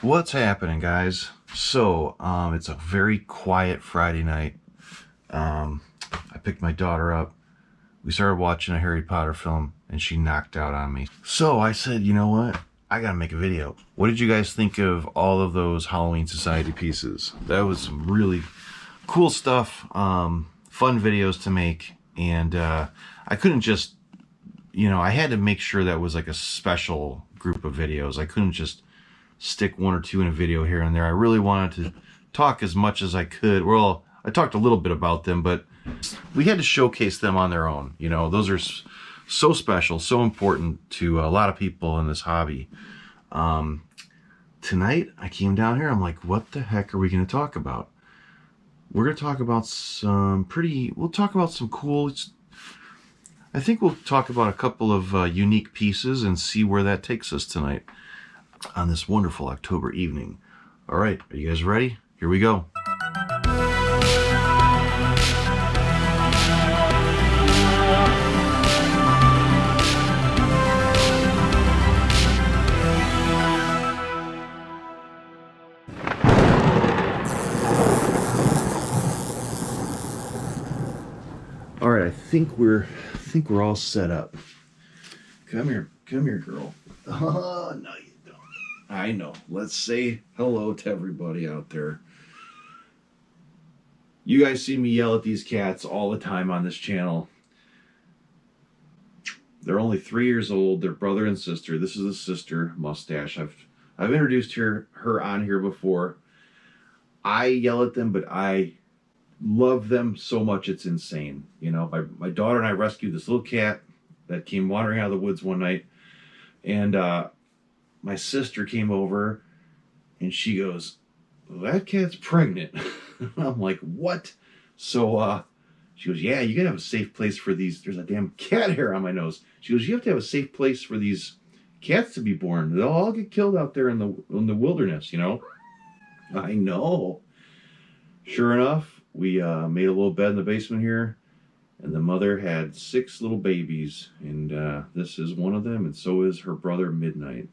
What's happening, guys? So, it's a very quiet Friday night. I picked my daughter up. We started watching a Harry Potter film, and she knocked out on me. So I said, you know what? I gotta make a video. What did you guys think of all of those Halloween Society pieces? That was some really cool stuff, fun videos to make, and I couldn't just, I had to make sure that was like a special group of videos. I couldn't just stick one or two in a video here and there. I really wanted to talk as much as I could. Well, I talked a little bit about them, but we had to showcase them on their own. Those are so special, so important to a lot of people in this hobby. Tonight, I came down here, I'm like, what the heck are we going to talk about? We're going to talk about we'll talk about some cool, I think we'll talk about a couple of unique pieces and see where that takes us tonight on this wonderful October evening. All right, are you guys ready? Here we go. All right, I think we're all set up. Come here, girl. Oh, no, you don't. I know. Let's say hello to everybody out there. You guys see me yell at these cats all the time on this channel. They're only 3 years old. They're brother and sister. This is the sister, Mustache. I've introduced her on here before. I yell at them, but I love them so much it's insane. My daughter and I rescued this little cat that came wandering out of the woods one night, and my sister came over and she goes, that cat's pregnant. I'm like, what? So she goes, yeah, you gotta have a safe place for these. There's a damn cat hair on my nose. She goes, you have to have a safe place for these cats to be born. They'll all get killed out there in the wilderness, I know. Sure enough, we made a little bed in the basement here, and the mother had 6 little babies, and this is one of them, and so is her brother Midnight.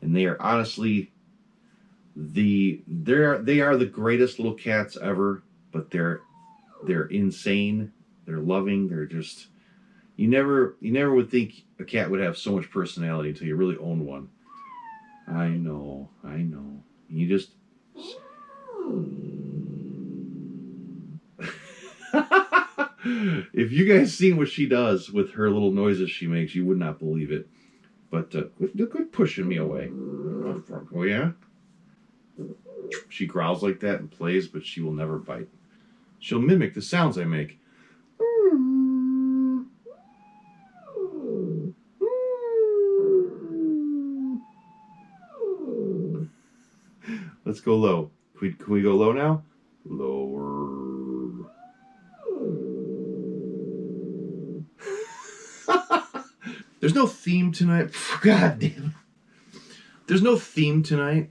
And they are honestly they are the greatest little cats ever, but they're insane, they're loving, they're just, you never would think a cat would have so much personality until you really own one. I know. You just if you guys seen what she does with her little noises she makes, you would not believe it. But quit pushing me away. Oh yeah? She growls like that and plays, but she will never bite. She'll mimic the sounds I make. Let's go low. Can we go low now? Lower. There's no theme tonight. God damn. There's no theme tonight.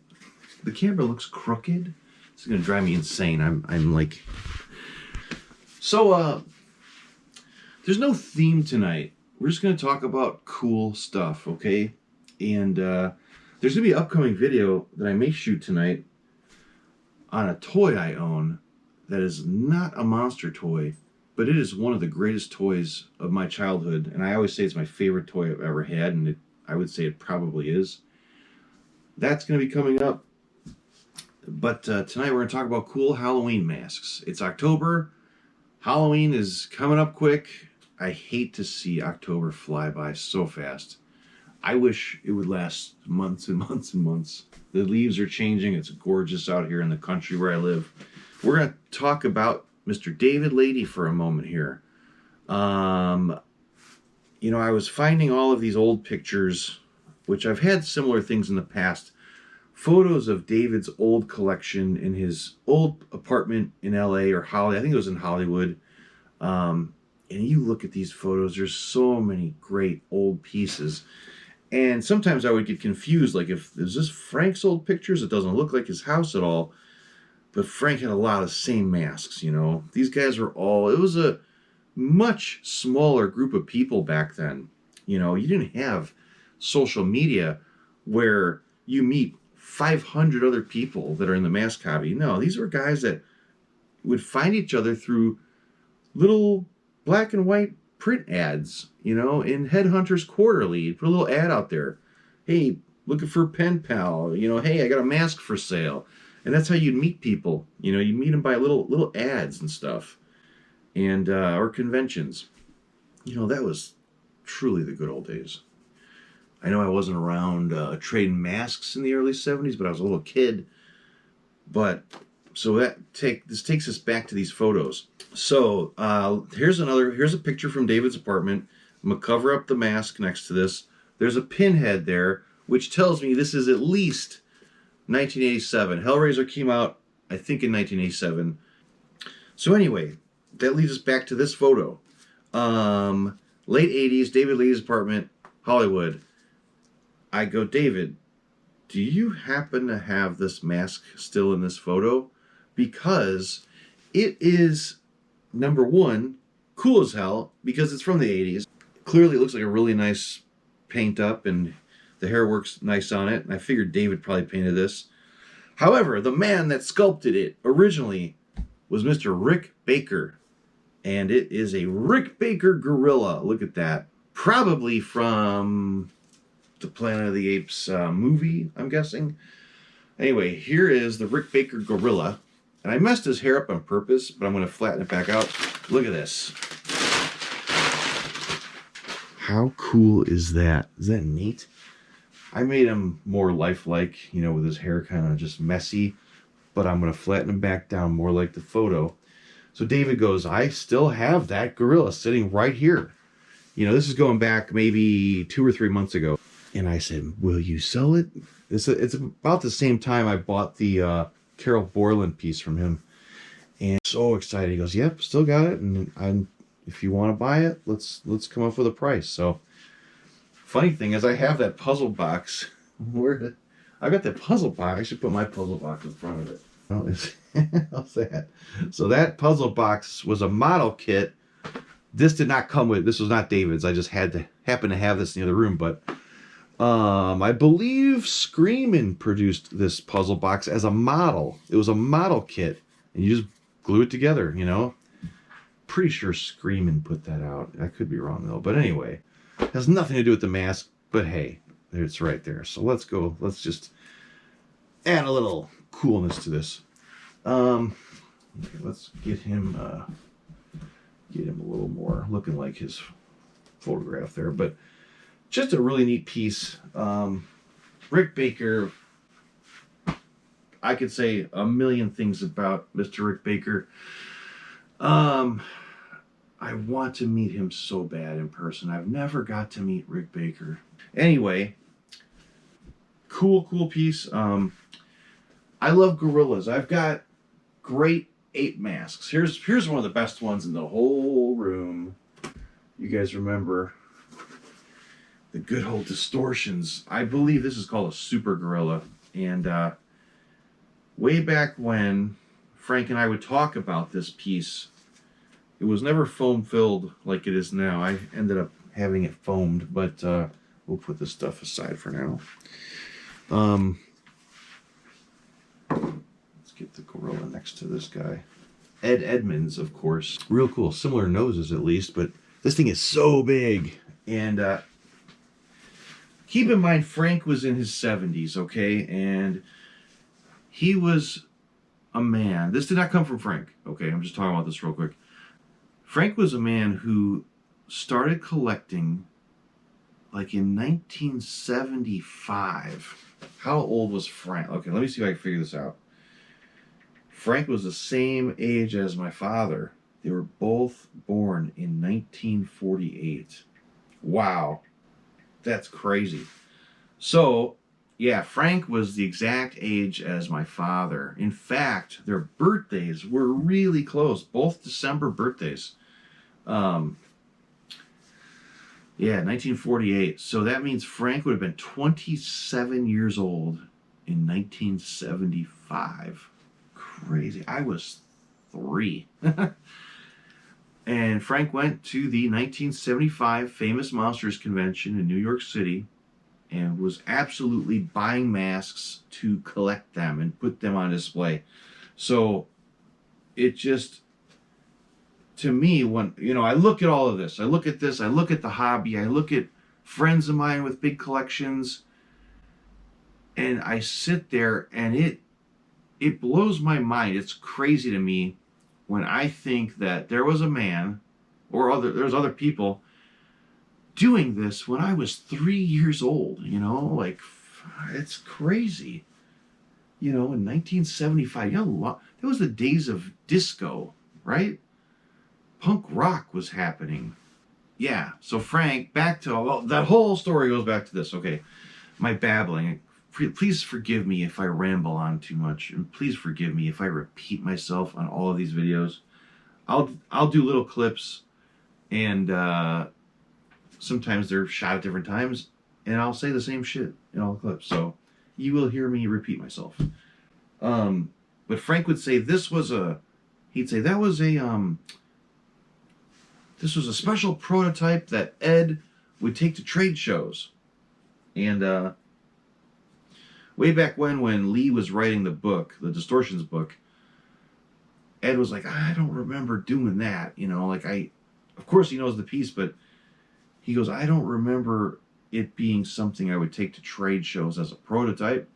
The camera looks crooked. It's gonna drive me insane. I'm like. So there's no theme tonight. We're just gonna talk about cool stuff, okay? And there's gonna be an upcoming video that I may shoot tonight on a toy I own that is not a monster toy, but it is one of the greatest toys of my childhood, and I always say it's my favorite toy I've ever had, and I would say it probably is. That's going to be coming up. But tonight we're going to talk about cool Halloween masks. It's October. Halloween is coming up quick. I hate to see October fly by so fast. I wish it would last months and months and months. The leaves are changing. It's gorgeous out here in the country where I live. We're going to talk about Mr. David Lady for a moment here. I was finding all of these old pictures, which I've had similar things in the past. Photos of David's old collection in his old apartment in LA or Hollywood. I think it was in Hollywood. And you look at these photos, there's so many great old pieces. And sometimes I would get confused, like, is this Frank's old pictures? It doesn't look like his house at all. But Frank had a lot of the same masks, These guys were it was a much smaller group of people back then. You didn't have social media where you meet 500 other people that are in the mask hobby. No, these were guys that would find each other through little black and white print ads, you know, in Headhunters Quarterly. Put a little ad out there. Hey, looking for a pen pal. You know, hey, I got a mask for sale. And that's how you'd meet people. You know, you meet them by little ads and stuff, and or conventions. You know, that was truly the good old days. I know I wasn't around trading masks in the early 70s, but I was a little kid. But so this takes us back to these photos. So here's a picture from David's apartment. I'm gonna cover up the mask next to this. There's a pinhead there, which tells me this is at least 1987. Hellraiser came out, I think, in 1987. So anyway, that leads us back to this photo. Late 80s, David Lee's apartment, Hollywood. I go, David, do you happen to have this mask still in this photo? Because it is, number one, cool as hell, because it's from the 80s. Clearly it looks like a really nice paint up, and the hair works nice on it. And I figured David probably painted this. However, the man that sculpted it originally was Mr. Rick Baker. And it is a Rick Baker gorilla. Look at that. Probably from the Planet of the Apes movie, I'm guessing. Anyway, here is the Rick Baker gorilla. And I messed his hair up on purpose, but I'm going to flatten it back out. Look at this. How cool is that? Is that neat? I made him more lifelike, you know, with his hair kind of just messy. But I'm going to flatten him back down more like the photo. So David goes, I still have that gorilla sitting right here. You know, this is going back maybe 2 or 3 months ago. And I said, will you sell it? It's about the same time I bought the Carol Borland piece from him. And so excited. He goes, yep, still got it. And if you want to buy it, let's come up with a price. So funny thing is I have that puzzle box. I got that puzzle box. I should put my puzzle box in front of it. How's that? So that puzzle box was a model kit. This did not come with, this was not David's. I just happened to have this in the other room, but I believe Screamin' produced this puzzle box as a model. It was a model kit, and you just glue it together, you know? Pretty sure Screamin' put that out. I could be wrong, though. But anyway, it has nothing to do with the mask, but hey, it's right there. So let's just add a little coolness to this. Okay, let's get him a little more looking like his photograph there, but just a really neat piece. Rick Baker, I could say a million things about Mr. Rick Baker. I want to meet him so bad in person. I've never got to meet Rick Baker. Anyway, cool piece. I love gorillas. I've got great ape masks. Here's one of the best ones in the whole room. You guys remember the good old distortions. I believe this is called a super gorilla. And way back when Frank and I would talk about this piece, it was never foam filled like it is now. I ended up having it foamed, but we'll put this stuff aside for now. Let's get the gorilla next to this guy. Ed Edmonds, of course. Real cool. Similar noses, at least, but this thing is so big. And keep in mind, Frank was in his 70s, okay? And he was a man. This did not come from Frank, okay? I'm just talking about this real quick. Frank was a man who started collecting like in 1975. How old was Frank? Okay, let me see if I can figure this out. Frank was the same age as my father. They were both born in 1948. Wow. That's crazy. So, yeah, Frank was the exact age as my father. In fact, their birthdays were really close. Both December birthdays. Yeah, 1948. So that means Frank would have been 27 years old in 1975. Crazy. I was 3. And Frank went to the 1975 Famous Monsters Convention in New York City. and was absolutely buying masks to collect them and put them on display. So it just, to me, when, you know, I look at all of this, I look at this, I look at the hobby, I look at friends of mine with big collections, and I sit there and it blows my mind. It's crazy to me when I think that there was a man, or there's other people doing this when I was 3 years old, you know, like, it's crazy. You know, in 1975, you know, that was the days of disco, right? Punk rock was happening. Yeah, so Frank, back to, well, that whole story goes back to this. Okay, my babbling. Please forgive me if I ramble on too much, and please forgive me if I repeat myself on all of these videos. I'll do little clips, and sometimes they're shot at different times, and I'll say the same shit in all the clips. So you will hear me repeat myself. But Frank would say this was this was a special prototype that Ed would take to trade shows. And way back when Lee was writing the book, the Distortions book, Ed was like, I don't remember doing that. You know, like, of course he knows the piece, but he goes, I don't remember it being something I would take to trade shows as a prototype.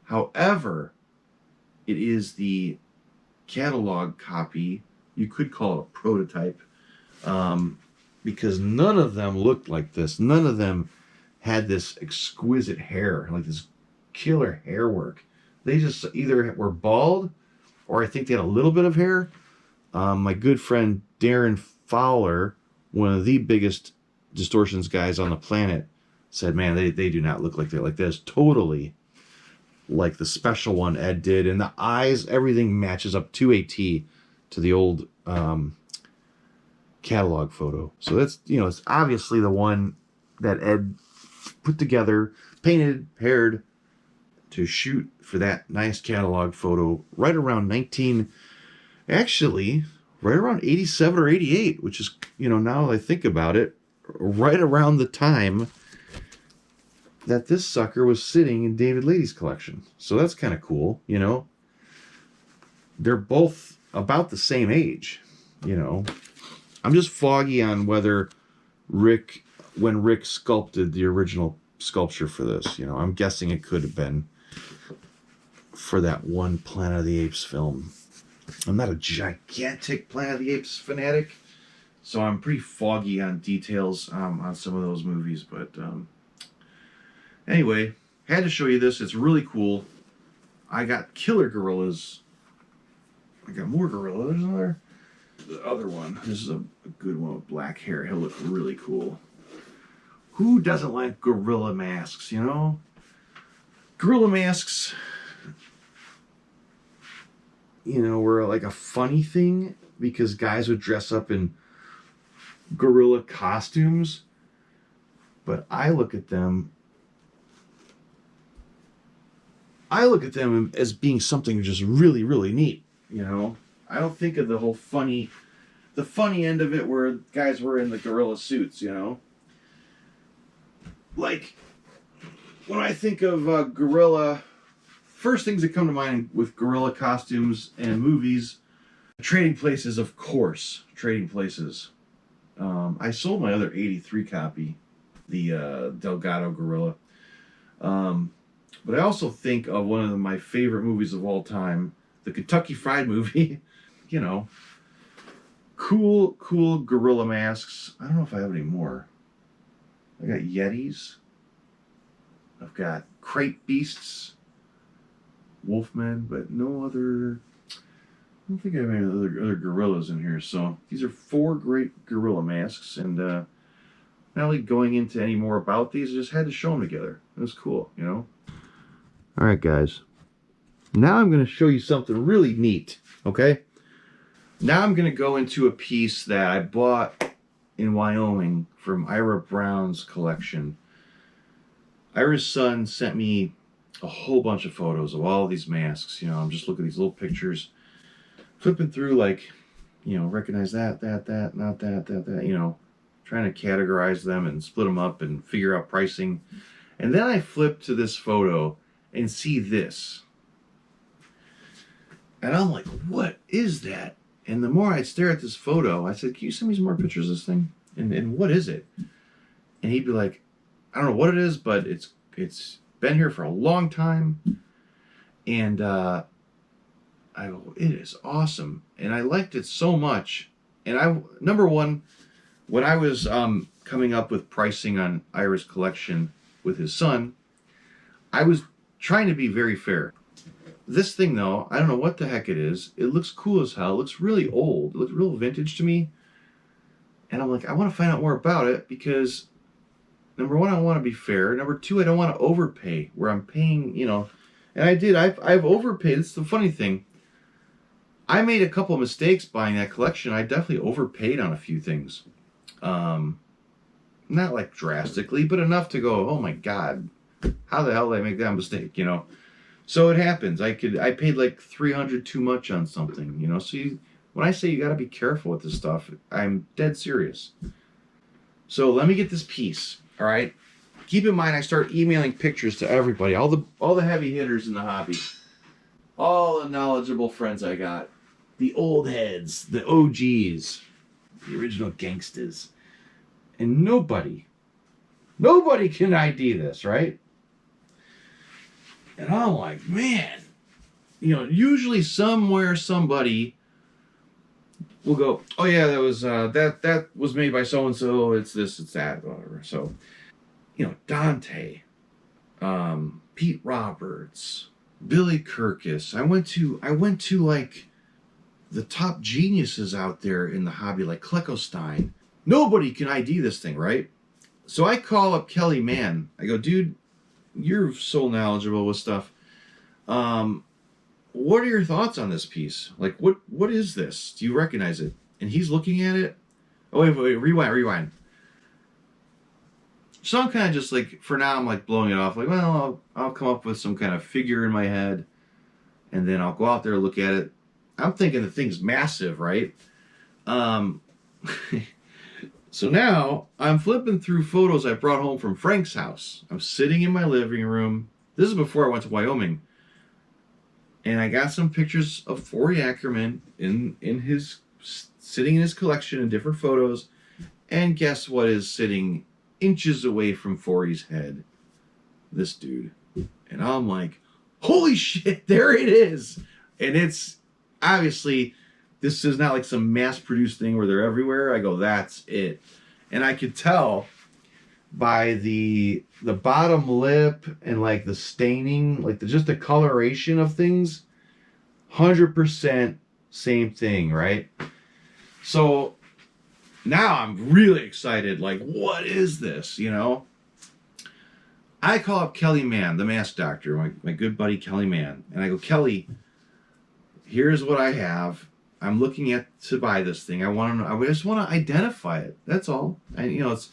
However, it is the catalog copy. You could call it a prototype, because none of them looked like this. None of them had this exquisite hair, like this killer hair work. They just either were bald, or I think they had a little bit of hair. My good friend Darren Fowler, one of the biggest Distortions guys on the planet, said, man, they do not look like they're like this. Totally like the special one Ed did. And the eyes, everything matches up to a T to the old catalog photo. So that's, you know, it's obviously the one that Ed put together, painted, paired to shoot for that nice catalog photo right around right around 87 or 88, which is, you know, now that I think about it, right around the time that this sucker was sitting in David Lady's collection. So that's kind of cool, you know. They're both about the same age, you know. I'm just foggy on whether when Rick sculpted the original sculpture for this, you know. I'm guessing it could have been for that one Planet of the Apes film. I'm not a gigantic Planet of the Apes fanatic, so I'm pretty foggy on details on some of those movies. But anyway, had to show you this. It's really cool. I got killer gorillas. I got more gorillas. There's another. The other one. This is a good one with black hair. He'll look really cool. Who doesn't like gorilla masks, you know? Gorilla masks, you know, were like a funny thing because guys would dress up in gorilla costumes. But I look at them as being something just really, really neat, you know? I don't think of the funny end of it where guys were in the gorilla suits, you know? Like, when I think of gorilla, first things that come to mind with gorilla costumes and movies, Trading Places, of course. Trading Places. I sold my other 83 copy, the Delgado gorilla. But I also think of one of my favorite movies of all time, the Kentucky Fried Movie. You know, cool gorilla masks. I don't know if I have any more. I got Yetis. I've got Crate Beasts, Wolfmen, but no other. I don't think I have any other gorillas in here. So these are 4 great gorilla masks, and not only going into any more about these, I just had to show them together. It was cool, you know. All right, guys. Now I'm going to show you something really neat. Okay. Now I'm going to go into a piece that I bought in Wyoming from Ira Brown's collection. Ira's son sent me a whole bunch of photos of all these masks. You know, I'm just looking at these little pictures, flipping through, like, you know, recognize that, not that, you know, trying to categorize them and split them up and figure out pricing. And then I flip to this photo and see this. And I'm like, what is that? And the more I stare at this photo, I said, can you send me some more pictures of this thing? And what is it? And he'd be like, I don't know what it is, but it's been here for a long time. And I go, it is awesome. And I liked it so much. And number one, when I was coming up with pricing on Ira's collection with his son, I was trying to be very fair. This thing, though, I don't know what the heck it is. It looks cool as hell. It looks really old. It looks real vintage to me. And I'm like, I want to find out more about it because, number one, I want to be fair. Number two, I don't want to overpay where I'm paying, you know. And I did. I've overpaid. It's the funny thing. I made a couple of mistakes buying that collection. I definitely overpaid on a few things. Not like drastically, but enough to go, oh my God, how the hell did I make that mistake, you know? So it happens. I paid like $300 too much on something, you know. So when I say you got to be careful with this stuff, I'm dead serious. So let me get this piece, all right? Keep in mind, I start emailing pictures to everybody, all the heavy hitters in the hobby, all the knowledgeable friends I got, the old heads, the OGs, the original gangsters, and nobody can ID this, right? And I'm like, man, you know, usually somewhere somebody will go, oh yeah, that was made by so and so. It's this, it's that, whatever. So, you know, Dante, Pete Roberts, Billy Kirkus. I went to like the top geniuses out there in the hobby, like Kleckostein. Nobody can ID this thing, right? So I call up Kelly Mann. I go, dude, you're so knowledgeable with stuff. What are your thoughts on this piece? Like, what is this? Do you recognize it? And he's looking at it. Oh, wait, rewind. So I'm kind of just like, for now, I'm like blowing it off. Like, well, I'll come up with some kind of figure in my head, and then I'll go out there and look at it. I'm thinking the thing's massive, right? So now I'm flipping through photos I brought home from Frank's house. I'm sitting in my living room. This is before I went to Wyoming. And I got some pictures of Forey Ackerman sitting in his collection in different photos. And guess what is sitting inches away from Forey's head? This dude. And I'm like, holy shit, there it is. And it's obviously, this is not like some mass-produced thing where they're everywhere. I go, that's it. And I could tell by the bottom lip and like the staining, like just the coloration of things, 100% same thing, right? So now I'm really excited. Like, what is this, you know? I call up Kelly Mann, the mask doctor, my good buddy Kelly Mann. And I go, Kelly, here's what I have. I'm looking to buy this thing. I just want to identify it. That's all. And you know, it's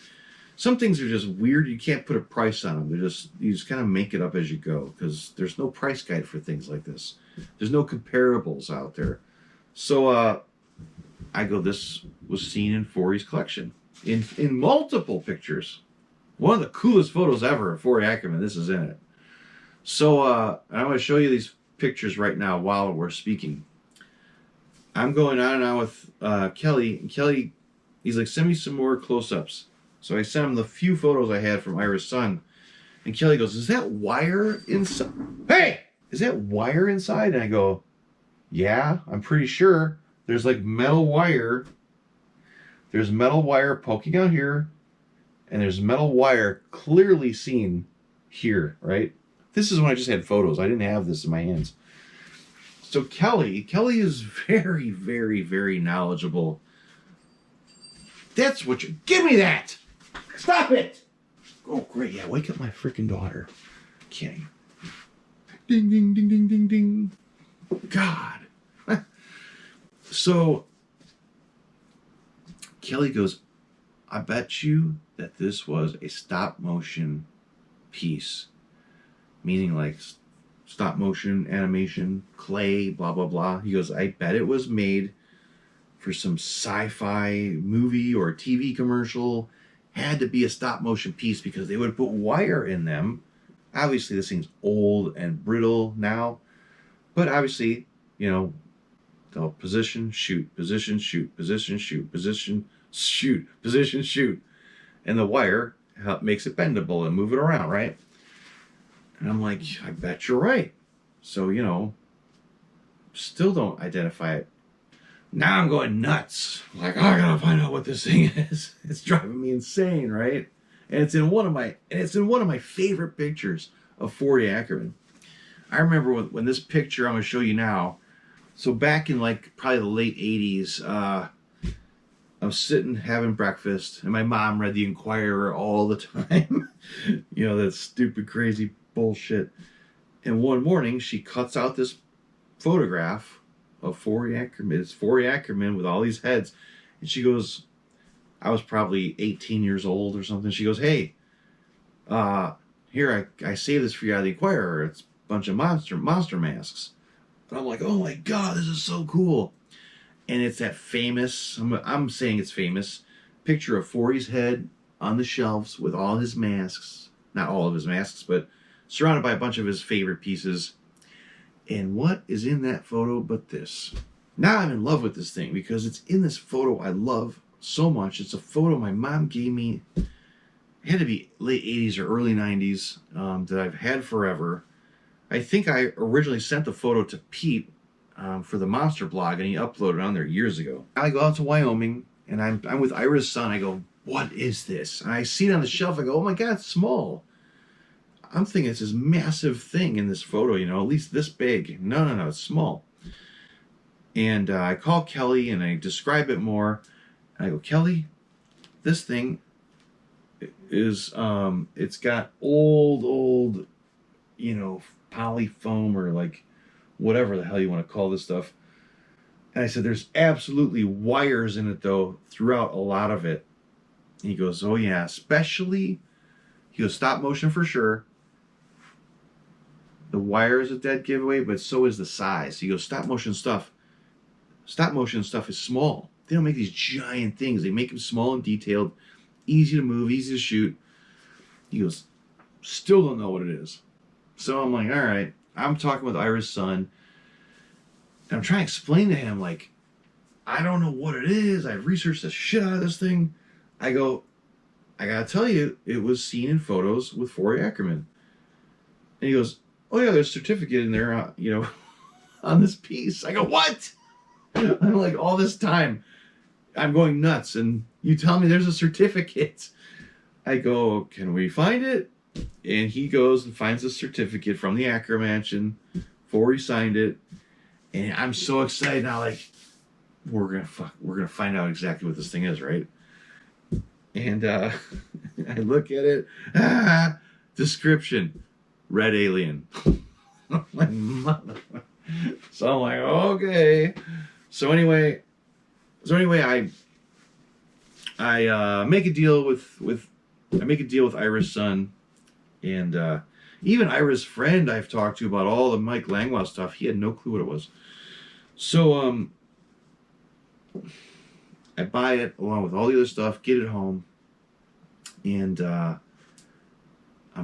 some things are just weird. You can't put a price on them. You just kind of make it up as you go because there's no price guide for things like this. There's no comparables out there. So I go, this was seen in Forey's collection in multiple pictures. One of the coolest photos ever of Forey Ackerman. This is in it. So I'm going to show you these pictures right now while we're speaking. I'm going on and on with Kelly. And Kelly, he's like, send me some more close-ups. So I sent him the few photos I had from Ira's son. And Kelly goes, is that wire inside? Hey! Is that wire inside? And I go, yeah, I'm pretty sure. There's like metal wire. There's metal wire poking out here. And there's metal wire clearly seen here, right? This is when I just had photos. I didn't have this in my hands. So Kelly is very, very, very knowledgeable. That's what you... Give me that! Stop it! Oh, great. Yeah, wake up my freaking daughter. Kidding. Ding, ding, ding, ding, ding, ding. God. So, Kelly goes, I bet you that this was a stop-motion piece. Meaning like stop-motion, animation, clay, blah, blah, blah. He goes, I bet it was made for some sci-fi movie or TV commercial, had to be a stop motion piece because they would put wire in them. Obviously, this thing's old and brittle now, but obviously, you know, they'll position, shoot, position, shoot, position, shoot, position, shoot, position, shoot. And the wire makes it bendable and move it around, right? And I'm like, I bet you're right. So, you know, still don't identify it. Now I'm going nuts. Like, oh, I gotta find out what this thing is. It's driving me insane, right? And it's in one of my favorite pictures of 40 Ackerman. I remember when this picture I'm gonna show you now. So back in like probably the late 80s, I was sitting having breakfast, and my mom read the Inquirer all the time. You know, that stupid, crazy bullshit. And one morning, she cuts out this photograph of 40 Ackerman. It's 40 Ackerman with all these heads. And she goes, I was probably 18 years old or something. She goes, hey, here, I saved this for you out of the Inquirer. It's a bunch of monster masks. And I'm like, oh my God, this is so cool. And it's that famous, I'm saying it's famous, picture of 40's head on the shelves with all his masks. Not all of his masks, but surrounded by a bunch of his favorite pieces. And what is in that photo but this? Now I'm in love with this thing because it's in this photo I love so much. It's a photo my mom gave me. It had to be late 80s or early 90s that I've had forever. I think I originally sent the photo to Pete for the Monster blog, and he uploaded it on there years ago. I go out to Wyoming, and I'm with Ira's son. I go, what is this? And I see it on the shelf. I go, oh my God, it's small. I'm thinking it's this massive thing in this photo, you know, at least this big. No, it's small. And I call Kelly, and I describe it more. And I go, Kelly, this thing is, it's got old, you know, poly foam or like whatever the hell you want to call this stuff. And I said, there's absolutely wires in it, though, throughout a lot of it. And he goes, oh, yeah, especially, he goes, stop motion for sure. The wire is a dead giveaway, but so is the size. He goes, stop motion stuff is small. They don't make these giant things. They make them small and detailed, easy to move, easy to shoot. He goes, still don't know what it is. So I'm like, all right. I'm talking with Ira's son, and I'm trying to explain to him, like, I don't know what it is. I've researched the shit out of this thing. I go, I gotta tell you, it was seen in photos with 40 Ackerman. And he goes, oh yeah, there's a certificate in there, you know, on this piece. I go, what? I'm like, all this time, I'm going nuts, and you tell me there's a certificate. I go, can we find it? And he goes and finds a certificate from the Acker Mansion before he signed it. And I'm so excited now, like, we're gonna find out exactly what this thing is, right? And I look at it, description, red alien. My mother. So I'm like, okay. So anyway, I make a deal with Ira's son. And even Ira's friend I've talked to about all the Mike Langlois stuff, he had no clue what it was. So I buy it along with all the other stuff, get it home, and I'm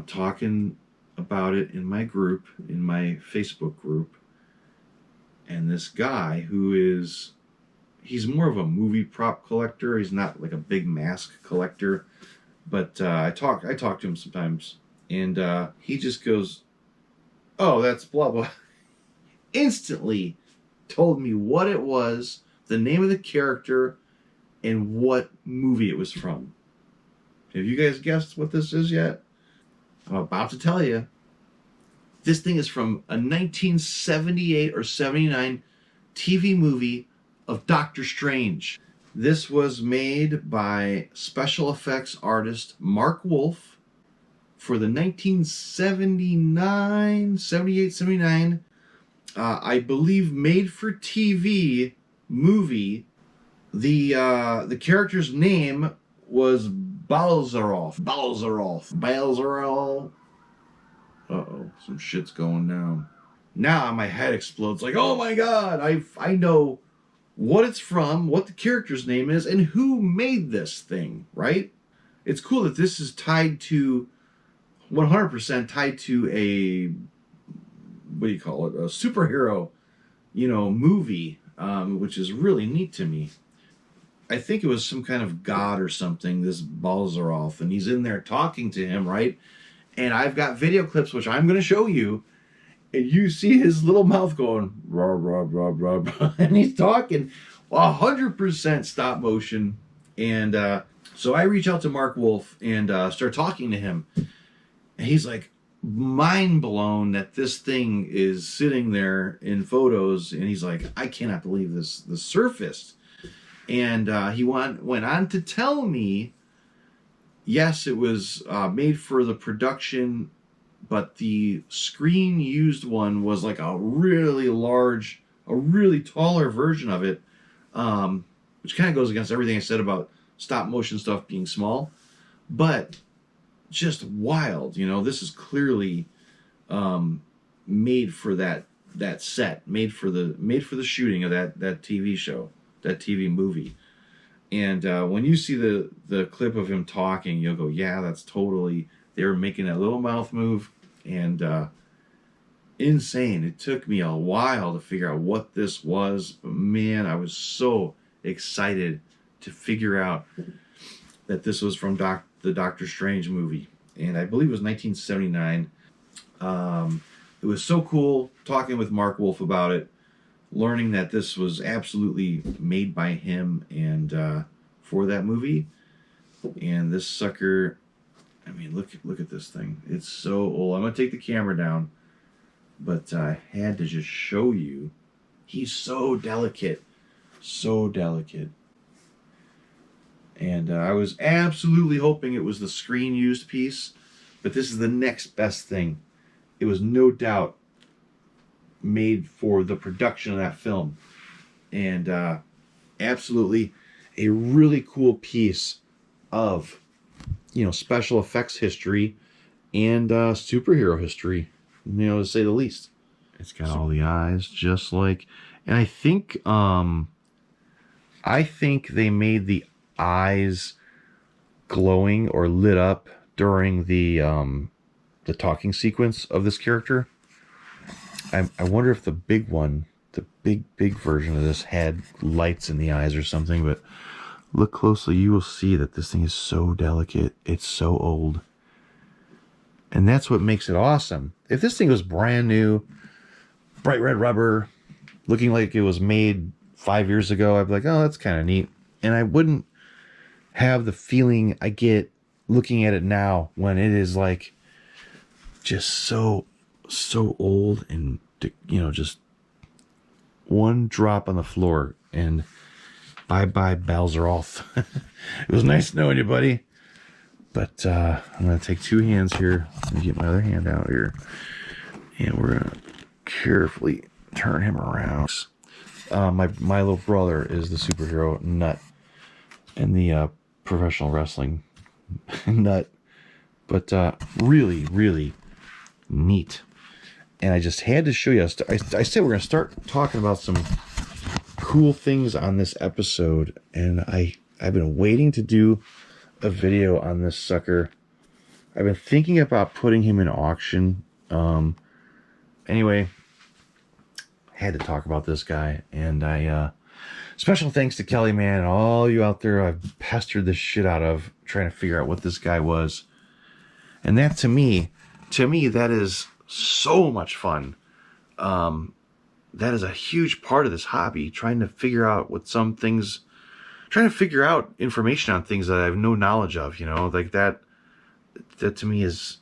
talking about it in my group, in my Facebook group. And this guy he's more of a movie prop collector. He's not like a big mask collector, but I talk to him sometimes. And he just goes, oh, that's blah, blah. Instantly told me what it was, the name of the character, and what movie it was from. Have you guys guessed what this is yet? I'm about to tell you. This thing is from a 1978 or 79 TV movie of Doctor Strange. This was made by special effects artist Mark Wolf for the 1979, 78, 79, I believe made for TV movie. The character's name was Balzaroth. Uh-oh, some shit's going down. Now my head explodes like, oh my God, I know what it's from, what the character's name is, and who made this thing, right? it's cool that this is tied to 100% tied to a, what do you call it, a superhero, movie, which is really neat to me. I think it was some kind of god or something, this Balzaroth, and he's in there talking to him, right? And I've got video clips, which I'm going to show you, and you see his little mouth going, rah, rah, rah, rah, rah, and he's talking 100% stop motion. And so I reach out to Mark Wolf and start talking to him. And he's like mind blown that this thing is sitting there in photos. And he's like, I cannot believe this surfaced. And he went on to tell me, yes, it was made for the production, but the screen used one was like a really large, a really taller version of it, which kind of goes against everything I said about stop motion stuff being small, but just wild. This is clearly made for that set, made for the shooting of that TV show, that TV movie. And when you see the clip of him talking, you'll go, yeah, that's totally, they were making that little mouth move. And insane. It took me a while to figure out what this was. But man, I was so excited to figure out that this was from the Doctor Strange movie. And I believe it was 1979. It was so cool talking with Mark Wolf about it, learning that this was absolutely made by him and for that movie. And this sucker, I mean, look at this thing. It's so old. I'm going to take the camera down, but I had to just show you. He's so delicate. So delicate. And I was absolutely hoping it was the screen used piece, but this is the next best thing. It was no doubt made for the production of that film. And absolutely a really cool piece of special effects history and superhero history, to say the least. It's got all the eyes just like, and I think they made the eyes glowing or lit up during the talking sequence of this character. I wonder if the big one, the big version of this had lights in the eyes or something, but look closely, you will see that this thing is so delicate. It's so old. And that's what makes it awesome. If this thing was brand new, bright red rubber, looking like it was made 5 years ago, I'd be like, oh, that's kind of neat. And I wouldn't have the feeling I get looking at it now when it is like just so old and, just one drop on the floor and bye-bye, Balzaroth. It was nice knowing you, buddy. But I'm going to take two hands here. Let me get my other hand out here. And we're going to carefully turn him around. My little brother is the superhero nut and the professional wrestling nut. But really, really neat. And I just had to show you. I said we're going to start talking about some cool things on this episode, and I've been waiting to do a video on this sucker. I've been thinking about putting him in auction. Anyway, had to talk about this guy, and I special thanks to Kelly, man, and all you out there I've pestered the shit out of trying to figure out what this guy was. And that to me that is so much fun. That is a huge part of this hobby, trying to figure out trying to figure out information on things that I have no knowledge of, like that to me is,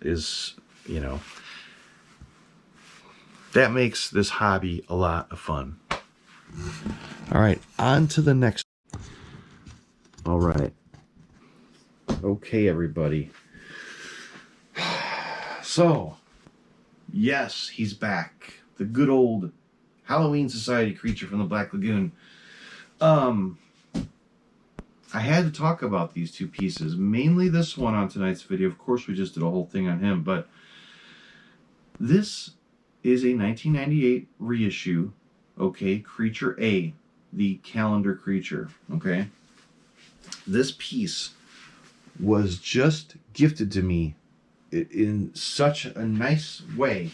that makes this hobby a lot of fun. All right, on to the next. All right. Okay, everybody. So, yes, he's back. The good old Halloween Society creature from the Black Lagoon. I had to talk about these two pieces, mainly this one on tonight's video. Of course, we just did a whole thing on him, but this is a 1998 reissue, okay, Creature A, the calendar creature, okay? This piece was just gifted to me in such a nice way.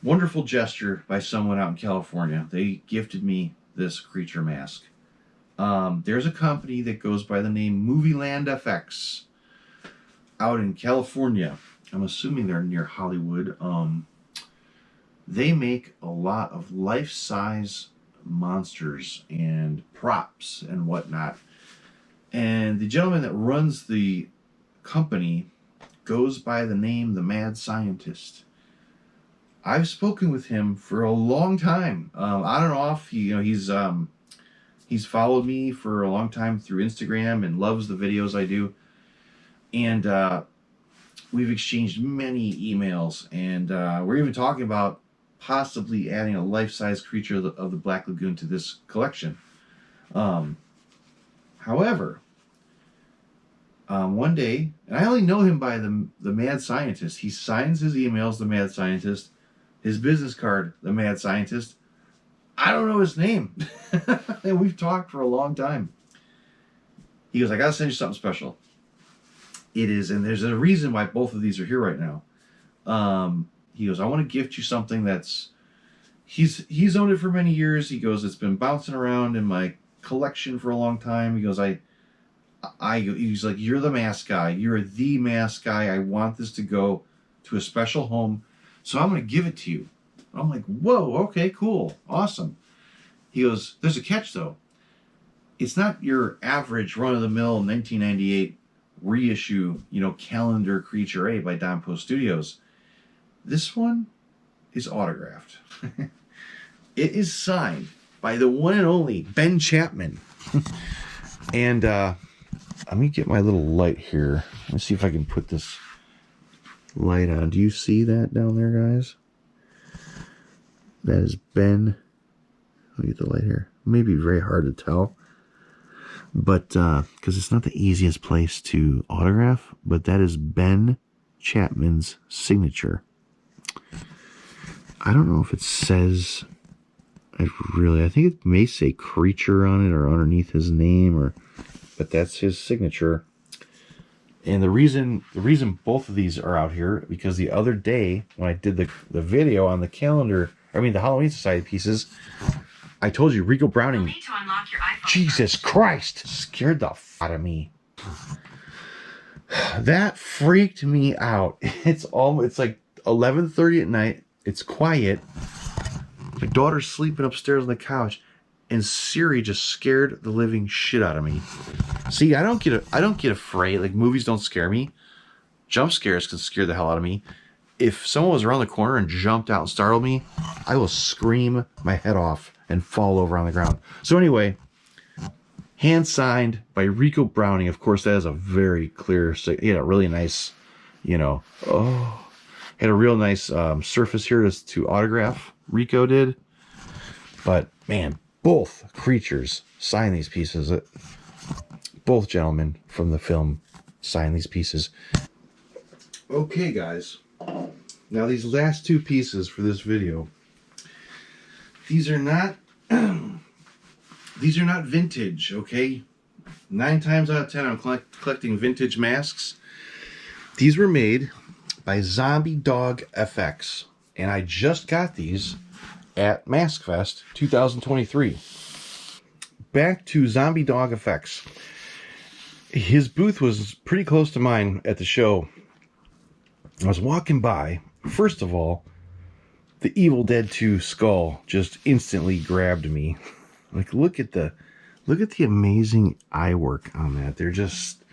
Wonderful gesture by someone out in California. They gifted me this creature mask. There's a company that goes by the name Movieland FX out in California. I'm assuming they're near Hollywood. They make a lot of life-size monsters and props and whatnot. And the gentleman that runs the company goes by the name The Mad Scientist. I've spoken with him for a long time, on and off. He's followed me for a long time through Instagram and loves the videos I do. And we've exchanged many emails, and we're even talking about possibly adding a life-size creature of the Black Lagoon to this collection. However, one day, and I only know him by the Mad Scientist. He signs his emails, the Mad Scientist, his business card, the Mad Scientist. I don't know his name. And we've talked for a long time. He goes, I gotta send you something special. It is, and there's a reason why both of these are here right now. He goes, I want to gift you something that's, he's owned it for many years. He goes, it's been bouncing around in my collection for a long time. He goes, he's like, you're the mask guy. You're the mask guy. I want this to go to a special home, so I'm going to give it to you. I'm like, whoa, okay, cool, awesome. He goes, there's a catch though. It's not your average run-of-the-mill 1998 reissue, calendar Creature A by Don Post Studios. This one is autographed. It is signed by the one and only Ben Chapman. And let me get my little light here. Let's see if I can put this light on. Do you see that down there, guys? That is Ben. Let me get the light here. It may be very hard to tell, but because it's not the easiest place to autograph, but that is Ben Chapman's signature. I don't know if it says, I think it may say Creature on it or underneath his name, but that's his signature. And the reason both of these are out here, because the other day when I did the video on the calendar, the Halloween Society pieces, I told you Rico Browning, Jesus Christ, scared the f out of me. That freaked me out. It's like 11:30 at night. It's quiet. My daughter's sleeping upstairs on the couch, and Siri just scared the living shit out of me. See, I don't get afraid. Like, movies don't scare me. Jump scares can scare the hell out of me. If someone was around the corner and jumped out and startled me, I will scream my head off and fall over on the ground. So anyway, hand signed by Rico Browning. Of course, that is a very clear. He had a really nice, had a real nice surface here to autograph. Rico did, but man, both creatures signed these pieces. Both gentlemen from the film signed these pieces. Okay, guys. Now these last two pieces for this video, these are not vintage, okay? 9 times out of 10 I'm collecting vintage masks. These were made by Zombie Dog FX, and I just got these at Mask Fest 2023. Back to Zombie Dog FX. His booth was pretty close to mine at the show. I was walking by. First of all, the Evil Dead 2 skull just instantly grabbed me. Like, look at the amazing eye work on that. They're just,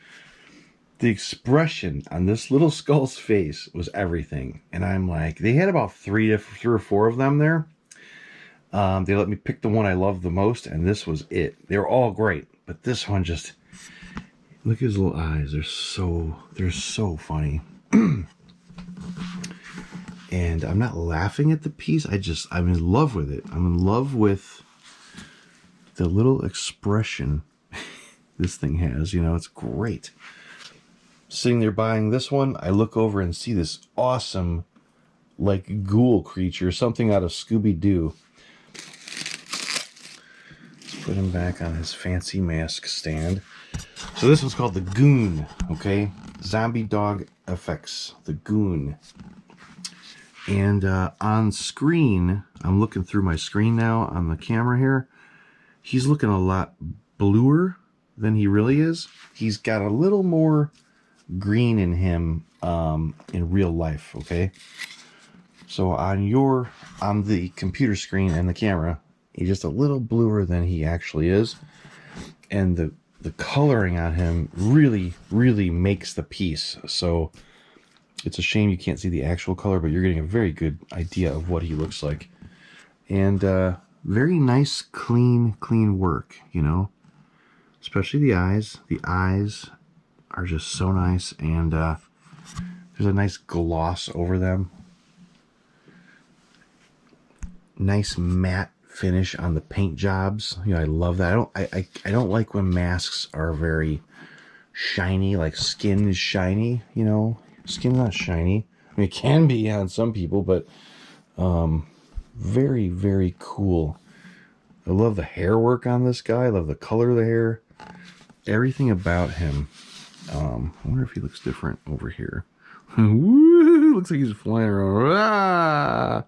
the expression on this little skull's face was everything. And I'm like, they had about three or four of them there. They let me pick the one I loved the most, and this was it. They were all great, but this one just, look at his little eyes. They're so funny. And I'm not laughing at the piece. I'm in love with it. I'm in love with the little expression this thing has. It's great. Sitting there buying this one, I look over and see this awesome, like, ghoul creature, something out of Scooby-Doo. Let's put him back on his fancy mask stand. So this one's called the Goon, okay? Zombie Dog FX, the Goon. And on screen, I'm looking through my screen now on the camera here. He's looking a lot bluer than he really is. He's got a little more green in him in real life, okay? So on the computer screen and the camera, he's just a little bluer than he actually is. And the coloring on him really, really makes the piece. So it's a shame you can't see the actual color, but you're getting a very good idea of what he looks like. And very nice, clean work, you know? Especially the eyes. The eyes are just so nice, and there's a nice gloss over them. Nice matte finish on the paint jobs. You know, I love that. I don't like when masks are very shiny, like skin is shiny, you know. Skin's not shiny. I mean, it can be on some people, but very, very cool. I love the hair work on this guy. I love the color of the hair. Everything about him. I wonder if he looks different over here. Looks like he's flying around.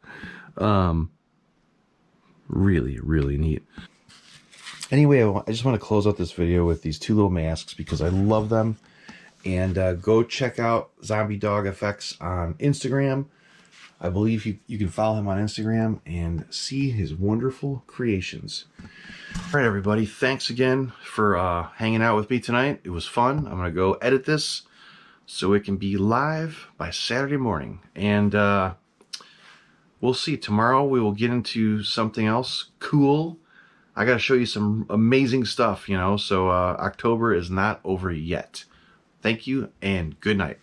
Really, really neat. Anyway, I just want to close out this video with these two little masks because I love them. And go check out Zombie Dog FX on Instagram. I believe you can follow him on Instagram and see his wonderful creations. All right, everybody. Thanks again for hanging out with me tonight. It was fun. I'm going to go edit this so it can be live by Saturday morning. And we'll see. Tomorrow we will get into something else cool. I got to show you some amazing stuff, you know. So October is not over yet. Thank you and good night.